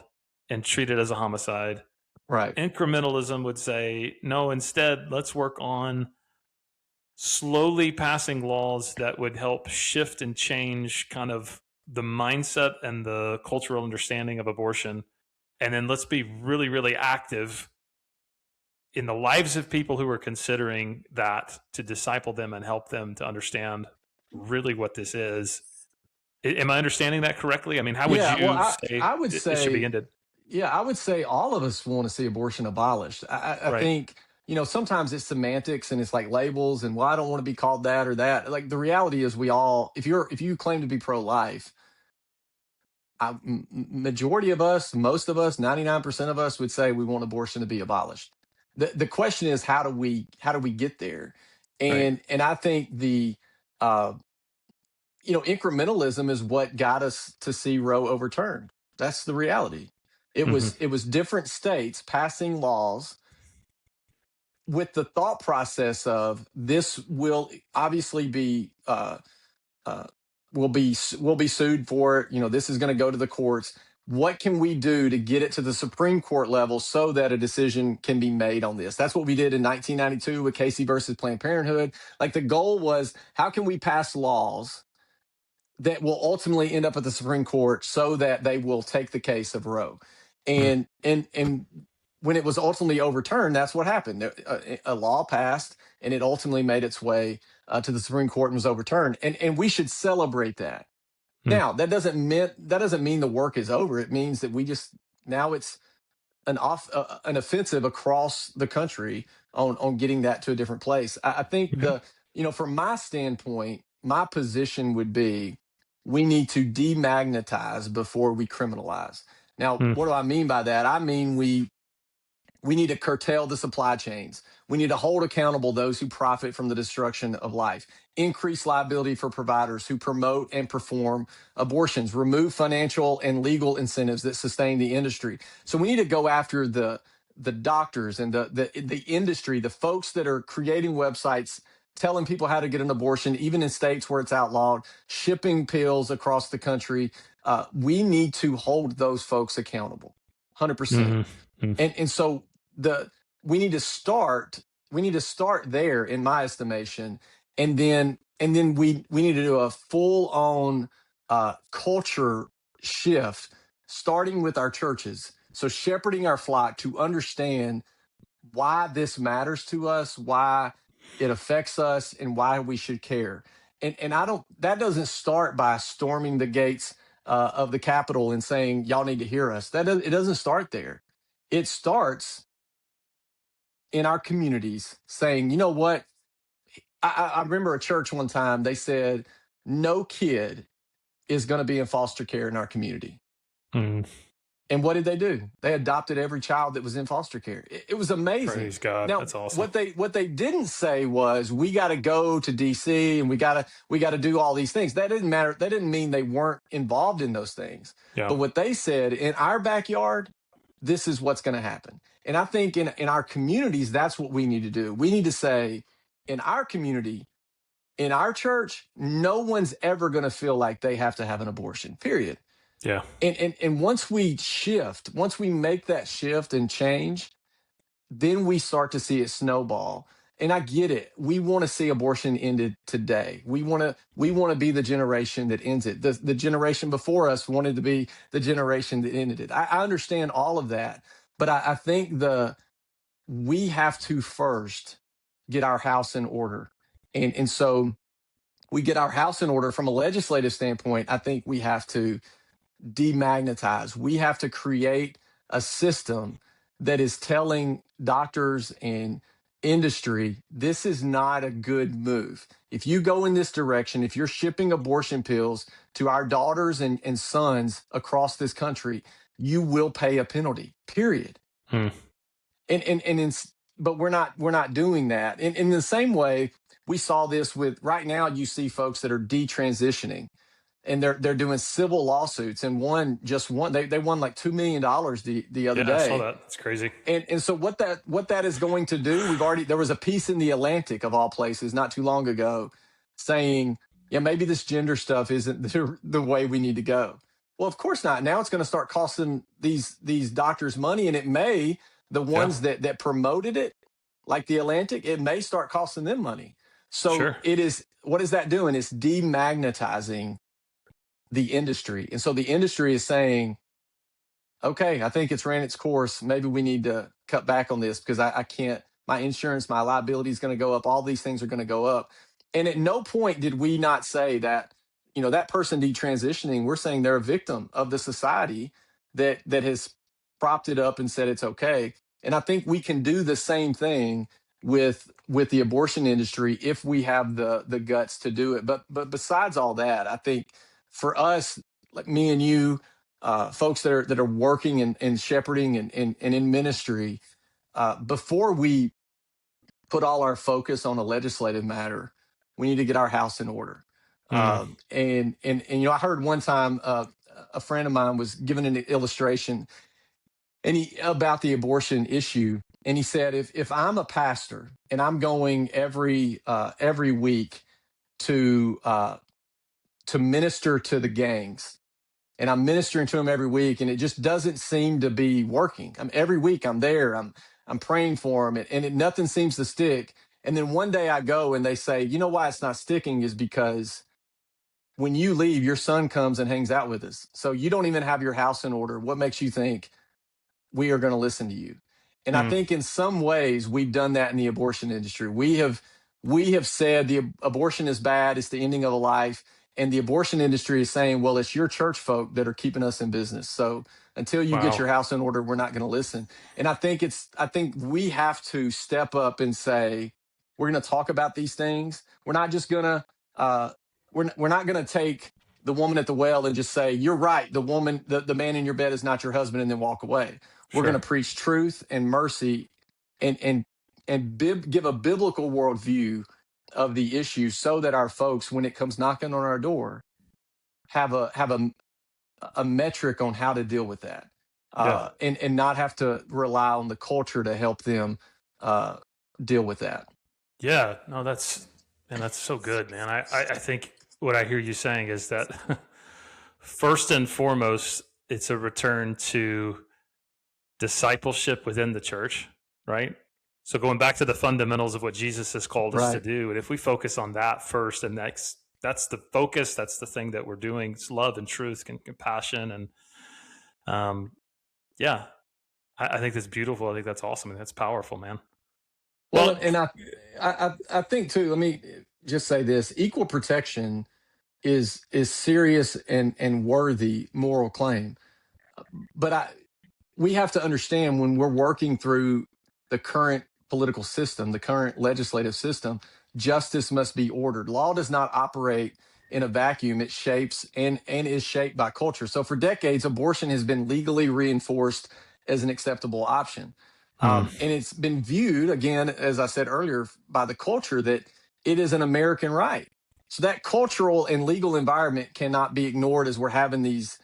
and treated as a homicide. Right. Incrementalism would say, no, instead, let's work on slowly passing laws that would help shift and change kind of the mindset and the cultural understanding of abortion. And then let's be really, really active in the lives of people who are considering that to disciple them and help them to understand really what this is. Am I understanding that correctly? I mean, how would Yeah. Well, you I say would it should be say, ended? yeah, I would say all of us want to see abortion abolished. I Right. think, sometimes it's semantics and it's like labels and, well, I don't want to be called that or that. Like, the reality is, we all, if you claim to be pro-life, majority of us, most of us, 99% of us would say we want abortion to be abolished. The question is, how do we get there? Right. And I think uh, incrementalism is what got us to see Roe overturned. That's the reality. It Mm-hmm. was different states passing laws with the thought process of, this will obviously be uh, will be sued for it. This is going to go to the courts. What can we do to get it to the Supreme Court level so that a decision can be made on this? That's what we did in 1992 with Casey versus Planned Parenthood. Like, the goal was, how can we pass laws that will ultimately end up at the Supreme Court so that they will take the case of Roe? And when it was ultimately overturned, that's what happened. A law passed, and it ultimately made its way to the Supreme Court and was overturned. And we should celebrate that. Mm-hmm. Now, that doesn't mean the work is over. It means that now it's an offensive across the country on getting that to a different place. I think from my standpoint, my position would be, we need to demagnetize before we criminalize. Now, Mm-hmm. what do I mean by that? I mean, We need to curtail the supply chains. We need to hold accountable those who profit from the destruction of life, increase liability for providers who promote and perform abortions, remove financial and legal incentives that sustain the industry. So we need to go after the doctors and the industry, the folks that are creating websites telling people how to get an abortion, even in states where it's outlawed, shipping pills across the country. We need to hold those folks accountable, 100%. Mm-hmm. And so the we need to start there, in my estimation, and then we need to do a full on culture shift, starting with our churches. So shepherding our flock to understand why this matters to us, why it affects us, and why we should care. And I don't that doesn't start by storming the gates of the Capitol and saying y'all need to hear us. It doesn't start there. It starts in our communities saying, you know what? I remember a church one time, they said, no kid is going to be in foster care in our community. Mm. And what did they do? They adopted every child that was in foster care. It was amazing. Praise God. Now, that's awesome. What they didn't say was we got to go to DC and we got to do all these things. That didn't matter. That didn't mean they weren't involved in those things. Yeah. But what they said, in our backyard, this is what's going to happen. And I think in our communities, that's what we need to do. We need to say, in our community, in our church, no one's ever going to feel like they have to have an abortion, period. Yeah. And once we make that shift and change, then we start to see it snowball. And I get it. We want to see abortion ended today. We want to be the generation that ends it. The generation before us wanted to be the generation that ended it. I understand all of that, but I think we have to first get our house in order. And so we get our house in order from a legislative standpoint. I think we have to demagnetize. We have to create a system that is telling doctors and industry, this is not a good move. If you go in this direction, if you're shipping abortion pills to our daughters and sons across this country, you will pay a penalty, period. Hmm. But we're not doing that. In the same way, we saw this with, right now you see folks that are detransitioning, and they're doing civil lawsuits, and they won like $2 million the other day. I saw that. It's crazy. And so what that is going to do, there was a piece in the Atlantic, of all places, not too long ago, saying, yeah, maybe this gender stuff isn't the way we need to go. Well, of course not. Now it's going to start costing these doctors money, and it may, the ones that promoted it, like the Atlantic, it may start costing them money. So It is, what is that doing? It's demagnetizing the industry. And so the industry is saying, okay, I think it's ran its course. Maybe we need to cut back on this because I can't, my insurance, my liability is going to go up. All these things are going to go up. And at no point did we not say that, that person detransitioning, we're saying they're a victim of the society that has propped it up and said it's okay. And I think we can do the same thing with the abortion industry if we have the guts to do it. But besides all that, I think for us, like me and you, folks that are working and shepherding and in ministry, before we put all our focus on a legislative matter, we need to get our house in order. And I heard one time a friend of mine was giving an illustration about the abortion issue, and he said, if I'm a pastor and I'm going every week to minister to the gangs, and I'm ministering to them every week, and it just doesn't seem to be working. Every week I'm there, I'm praying for them, and nothing seems to stick. And then one day I go and they say, you know why it's not sticking is because when you leave, your son comes and hangs out with us. So you don't even have your house in order. What makes you think we are going to listen to you? And I think in some ways we've done that in the abortion industry. We have said the abortion is bad. It's the ending of a life. And the abortion industry is saying, well, it's your church folk that are keeping us in business. So until you get your house in order, we're not going to listen. And I think we have to step up and say, we're going to talk about these things. We're not just going to, we're not going to take the woman at the well and just say, "You're right. The man in your bed is not your husband," and then walk away. We're going to preach truth and mercy, and give a biblical worldview of the issue, so that our folks, when it comes knocking on our door, have a metric on how to deal with that, and not have to rely on the culture to help them deal with that. Yeah, no, that's so good, man. I think what I hear you saying is that first and foremost, it's a return to discipleship within the church, right? So going back to the fundamentals of what Jesus has called us to do, and if we focus on that first, and that's the focus, that's the thing that we're doing. It's love and truth and compassion, and yeah, I think that's beautiful. I think that's awesome, and that's powerful, man. Well, and I think too. Let me just say this: equal protection is serious and worthy moral claim, but we have to understand, when we're working through the current political system, the current legislative system, justice must be ordered. Law does not operate in a vacuum. It shapes and is shaped by culture. So for decades, abortion has been legally reinforced as an acceptable option. And it's been viewed, again, as I said earlier, by the culture, that it is an American right. So that cultural and legal environment cannot be ignored as we're having these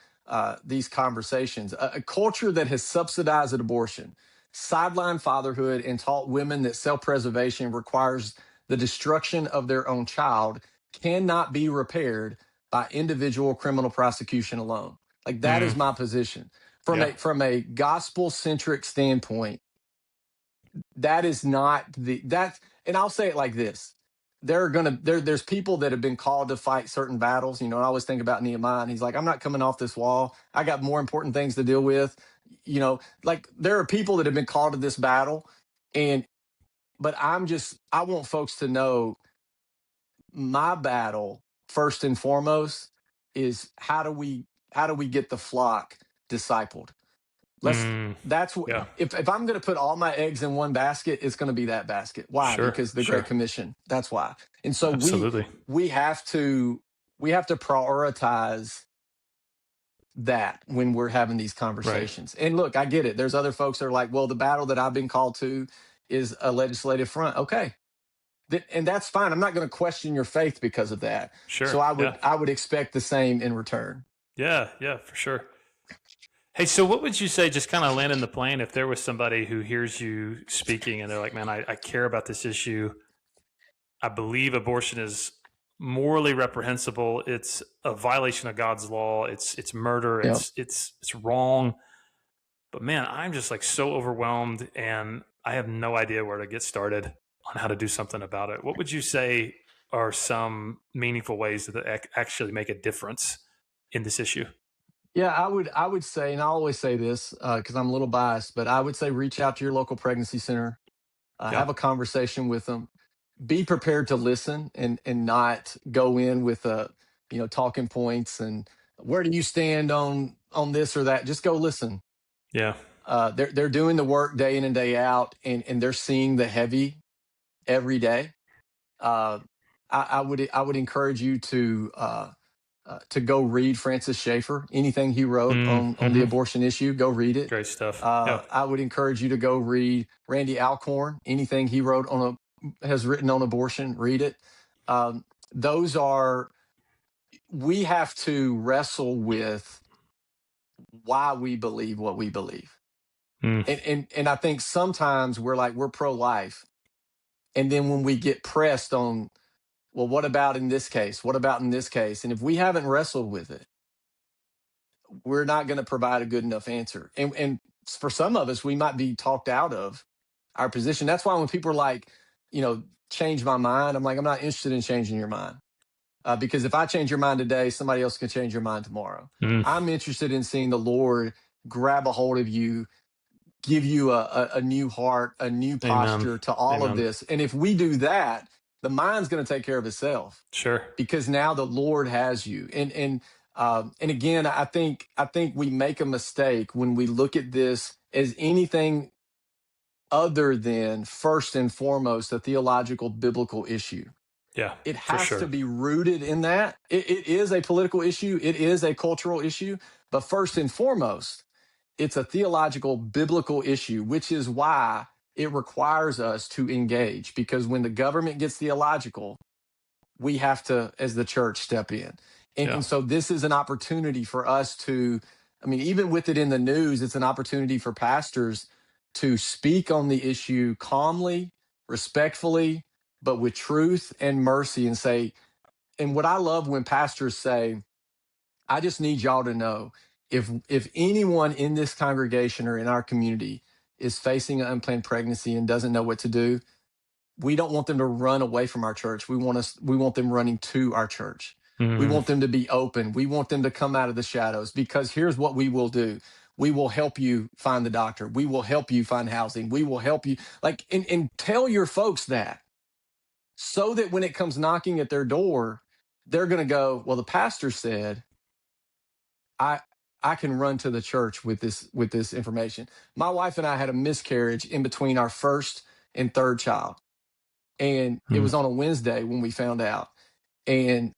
conversations. A culture that has subsidized abortion, sidelined fatherhood, and taught women that self-preservation requires the destruction of their own child cannot be repaired by individual criminal prosecution alone. Like, that is my position. From a gospel-centric standpoint, that is not and I'll say it like this. There's people that have been called to fight certain battles. I always think about Nehemiah, and he's like, "I'm not coming off this wall. I got more important things to deal with." Like, there are people that have been called to this battle, but I want folks to know, my battle first and foremost is, how do we get the flock discipled? If I'm going to put all my eggs in one basket, it's going to be that basket. Why? Because the Great Commission. That's why. And so we have to prioritize that when we're having these conversations. And look, I get it. There's other folks that are like, "Well, the battle that I've been called to is a legislative front." Okay. And that's fine. I'm not going to question your faith because of that. So I would expect the same in return. Yeah, for sure. Hey, so what would you say, just kind of landing the plane, if there was somebody who hears you speaking and they're like, "Man, I care about this issue. I believe abortion is morally reprehensible. It's a violation of God's law. It's murder. It's wrong. But man, I'm just like so overwhelmed, and I have no idea where to get started on how to do something about it." What would you say are some meaningful ways that actually make a difference in this issue? Yeah, I would say, and I always say this because I'm a little biased, but I would say, reach out to your local pregnancy center, have a conversation with them, be prepared to listen, and not go in with talking points and, "Where do you stand on this or that?" Just go listen. Yeah. They're doing the work day in and day out, and they're seeing the heavy every day. I would encourage you to go read Francis Schaeffer. Anything he wrote on the abortion issue, go read it. Great stuff. I would encourage you to go read Randy Alcorn. Anything he has written on abortion, read it. We have to wrestle with why we believe what we believe. And I think sometimes we're pro-life, and then when we get pressed on, "Well, what about in this case? What about in this case?" And if we haven't wrestled with it, we're not going to provide a good enough answer. And for some of us, we might be talked out of our position. That's why when people are like, "Change my mind," I'm like, "I'm not interested in changing your mind." Because if I change your mind today, somebody else can change your mind tomorrow. I'm interested in seeing the Lord grab a hold of you, give you a new heart, a new posture to all of this. And if we do that, the mind's going to take care of itself. Sure. Because now the Lord has you. And again, I think we make a mistake when we look at this as anything other than, first and foremost, a theological biblical issue. Yeah, It for has to sure. be rooted in that. It is a political issue. It is a cultural issue. But first and foremost, it's a theological, biblical issue, which is why it requires us to engage. Because when the government gets theological, we have to, as the church, step in. Yeah. And so this is an opportunity for us to, I mean, even with it in the news, it's an opportunity for pastors to speak on the issue calmly, respectfully, but with truth and mercy and say, and what I love when pastors say, I just need y'all to know if anyone in this congregation or in our community is facing an unplanned pregnancy and doesn't know what to do, we don't want them to run away from our church. We want them running to our church. We Mm, want them to be open. We want them to come out of the shadows, because here's what we will do. We will help you find the doctor. We will help you find housing. We will help you, like, and tell your folks that, so that when it comes knocking at their door, they're going to go, well, the pastor said, I I can run to the church with this information. My wife and I had a miscarriage in between our first and third child, and it mm, was on a Wednesday when we found out. And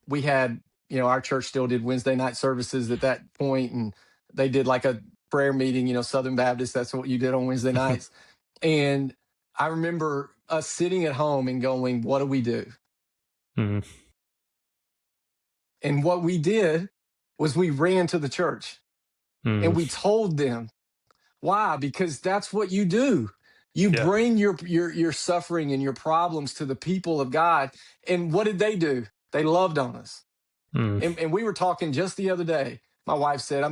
we had, our church still did Wednesday night services at that point, and they did like a prayer meeting, Southern Baptist. That's what you did on Wednesday nights. And I remember us sitting at home and going, "What do we do?" mm, And what we did was we ran to the church and mm. we told them. Why? Because that's what you do. You Yeah. bring your suffering and your problems to the people of God. And what did they do? They loved on us. Mm, And we were talking just the other day. My wife said,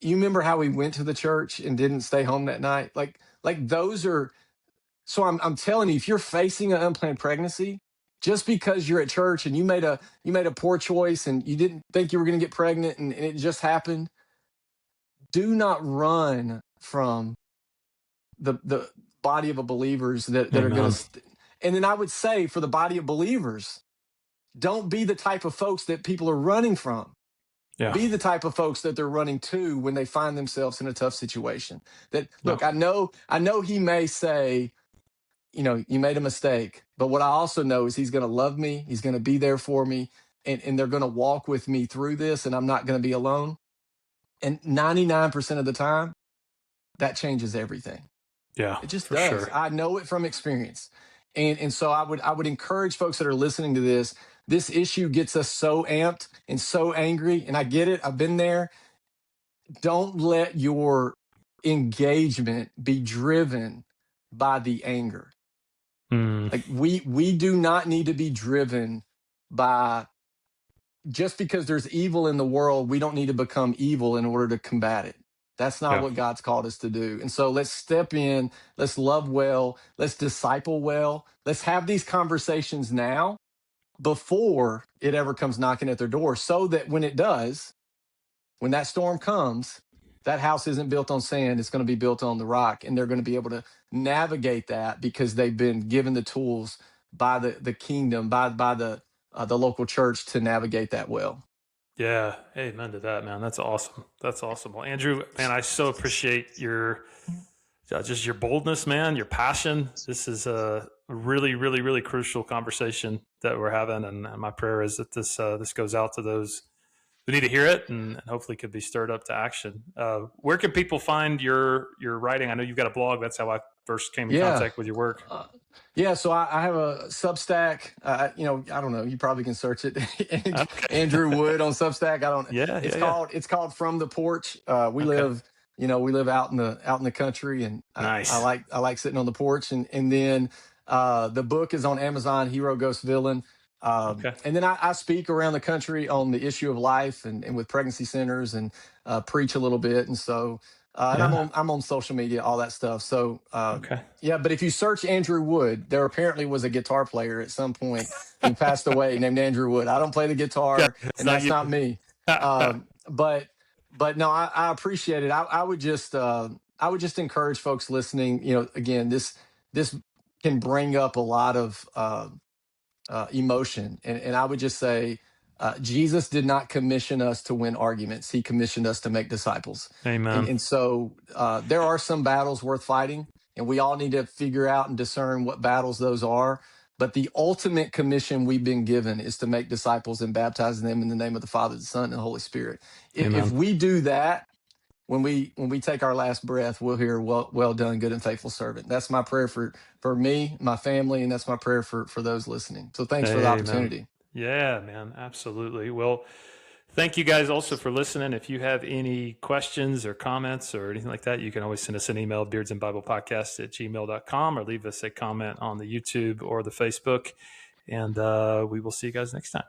you remember how we went to the church and didn't stay home that night? Like those are, so I'm telling you, if you're facing an unplanned pregnancy, just because you're at church and you made a poor choice and you didn't think you were going to get pregnant, and it just happened, do not run from the body of believers that are going amen. to. And then I would say, for the body of believers, don't be the type of folks that people are running from. Yeah. Be the type of folks that they're running to when they find themselves in a tough situation. That, No. look, I know he may say, you made a mistake, but what I also know is he's going to love me. He's going to be there for me, and they're going to walk with me through this, and I'm not going to be alone. And 99% of the time, that changes everything. Yeah, It just for does. sure. I know it from experience. And so I would encourage folks that are listening to this. This issue gets us so amped and so angry, and I get it. I've been there. Don't let your engagement be driven by the anger. Mm, Like, we do not need to be driven by, just because there's evil in the world, we don't need to become evil in order to combat it. That's not yeah. what God's called us to do. And so let's step in, let's love well, let's disciple well, let's have these conversations now before it ever comes knocking at their door, so that when it does, when that storm comes, that house isn't built on sand, it's going to be built on the rock, and they're going to be able to navigate that because they've been given the tools by the kingdom, by the local church, to navigate that well. Yeah. Amen to that, man. That's awesome. That's awesome. Well, Andrew, man, I so appreciate your just your boldness, man, your passion. This is a really, really, really crucial conversation that we're having, and my prayer is that this goes out to those who need to hear it, and hopefully could be stirred up to action. Where can people find your writing? I know you've got a blog. That's how I first came in Yeah. contact with your work. Uh, yeah, so I have a Substack. I don't know. You probably can search it, Okay. Andrew Wood on Substack. I don't. Yeah, It's yeah, yeah. called From the Porch. We Okay. live, we live out in the country, and I Nice. like I like sitting on the porch. And then the book is on Amazon, Hero Ghost Villain. Okay. And then I speak around the country on the issue of life, and with pregnancy centers, and preach a little bit. And so, and I'm Yeah. on social media, all that stuff. So, Okay. yeah, but if you search Andrew Wood, there apparently was a guitar player at some point who passed away named Andrew Wood. I don't play the Yeah, guitar, it's and not that's you. not me. But no, I appreciate it. I would just encourage folks listening. Again, this can bring up a lot of emotion, and I would just say, Jesus did not commission us to win arguments. He commissioned us to make disciples. and Amen. and so there are some battles worth fighting, and we all need to figure out and discern what battles those are. But the ultimate commission we've been given is to make disciples and baptizing them in the name of the Father, the Son, and the Holy Spirit. If we do that, when we take our last breath, we'll hear, well done, good and faithful servant. That's my prayer for me, my family, and that's my prayer for those listening. So thanks for the opportunity. Yeah, man, absolutely. Well, thank you guys also for listening. If you have any questions or comments or anything like that, you can always send us an email, beardsandbiblepodcast@gmail.com, or leave us a comment on the YouTube or the Facebook. And we will see you guys next time.